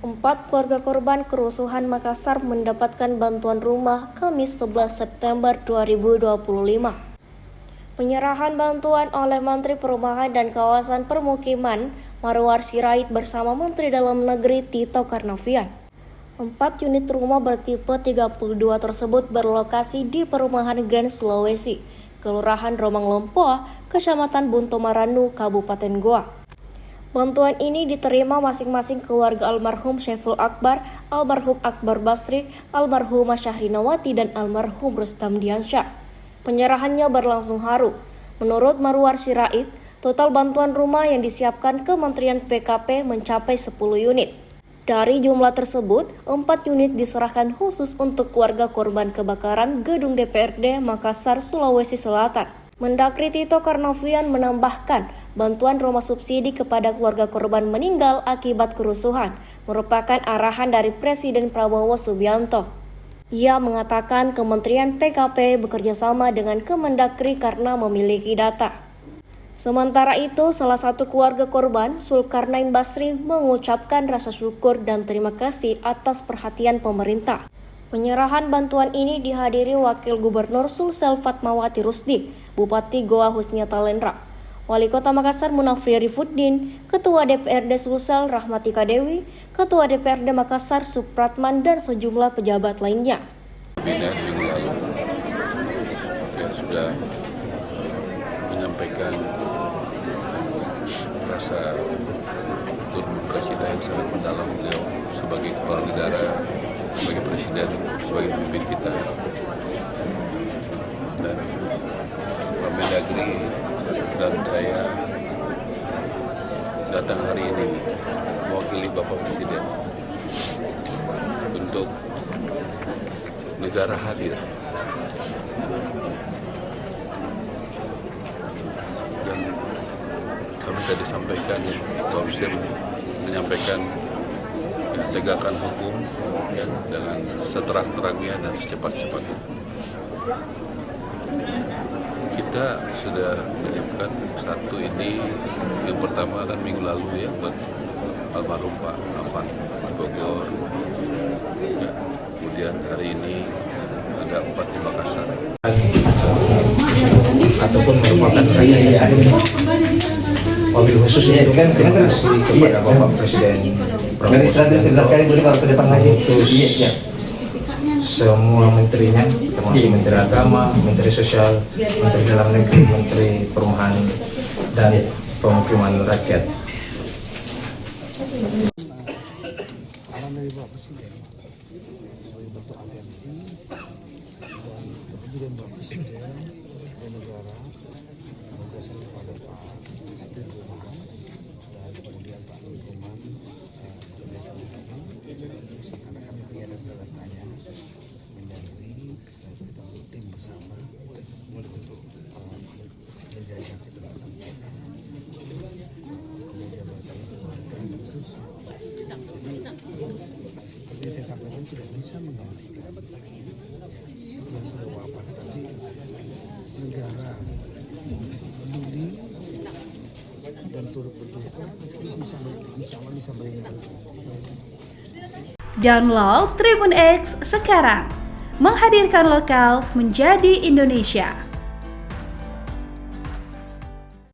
4 keluarga korban kerusuhan Makassar mendapatkan bantuan rumah Kamis 11 September 2025. Penyerahan bantuan oleh Menteri Perumahan dan Kawasan Permukiman Marwar Sirait bersama Menteri Dalam Negeri Tito Karnavian. 4 unit rumah bertipe 32 tersebut berlokasi di Perumahan Grand Sulawesi, Kelurahan Romang Lompoa, Kecamatan Bunto Maranu, Kabupaten Goa. Bantuan ini diterima masing-masing keluarga almarhum Syaiful Akbar, almarhum Akbar Basri, almarhumah Syahrinawati, dan almarhum Rustam Diansyah. Penyerahannya berlangsung haru. Menurut Marwar Sirait, total bantuan rumah yang disiapkan Kementerian PKP mencapai 10 unit. Dari jumlah tersebut, 4 unit diserahkan khusus untuk keluarga korban kebakaran gedung DPRD Makassar, Sulawesi Selatan. Mendagri Tito Karnavian menambahkan, bantuan rumah subsidi kepada keluarga korban meninggal akibat kerusuhan merupakan arahan dari Presiden Prabowo Subianto. Ia mengatakan Kementerian PKP bekerjasama dengan Kemendagri karena memiliki data. Sementara itu, salah satu keluarga korban, Sulkarnain Basri, mengucapkan rasa syukur dan terima kasih atas perhatian pemerintah. Penyerahan bantuan ini dihadiri Wakil Gubernur Sulsel Fatmawati Rusdi, Bupati Goa Husniata Lendra, Wali Kota Makassar Munafri Rifuddin, Ketua DPRD Sulsel Rahmatika Dewi, Ketua DPRD Makassar Supratman, dan sejumlah pejabat lainnya. Kabinet minggu lalu sudah menyampaikan rasa turut cita yang sangat mendalam beliau sebagai kepala negara, sebagai presiden, sebagai pemimpin kita, dan Pak Mendagri dan saya datang hari ini mewakili Bapak Presiden untuk negara hadir dan kami tadi sampaikan, Bapak Presiden menyampaikan tegakkan hukum ya, dengan seterang-terangnya dan secepat-cepatnya. Kita sudah menyiapkan satu ini, yang pertama kan minggu lalu ya buat almarhum Pak Afan di Bogor. Ya, kemudian hari ini ada 4 di Makassar. Ataupun merupakan mobil khusus untuk terima kasih kepada Bapak Presiden semua menterinya, termasuk Menteri Agama, Menteri Sosial, Menteri Dalam Negeri, Menteri Perumahan dan Pemukiman Rakyat. Arahan dari Bapak Presiden sebagai bentuk atensi dan kepedulian Bapak Presiden dan negara menegaskan kepada Pak Presiden Jokowi dan kemudian Pak Lukman kebiasaan karena kami punya data-datanya Mendagri kita tim bersama mulai untuk menjajaki tentang kemudian jabatan keluarga khusus. Seperti saya sampaikan tidak bisa menggantikan yang sudah wafat, tapi negara peduli dan turut berduka bisa meringankan. Download Tribun X sekarang, menghadirkan lokal menjadi Indonesia.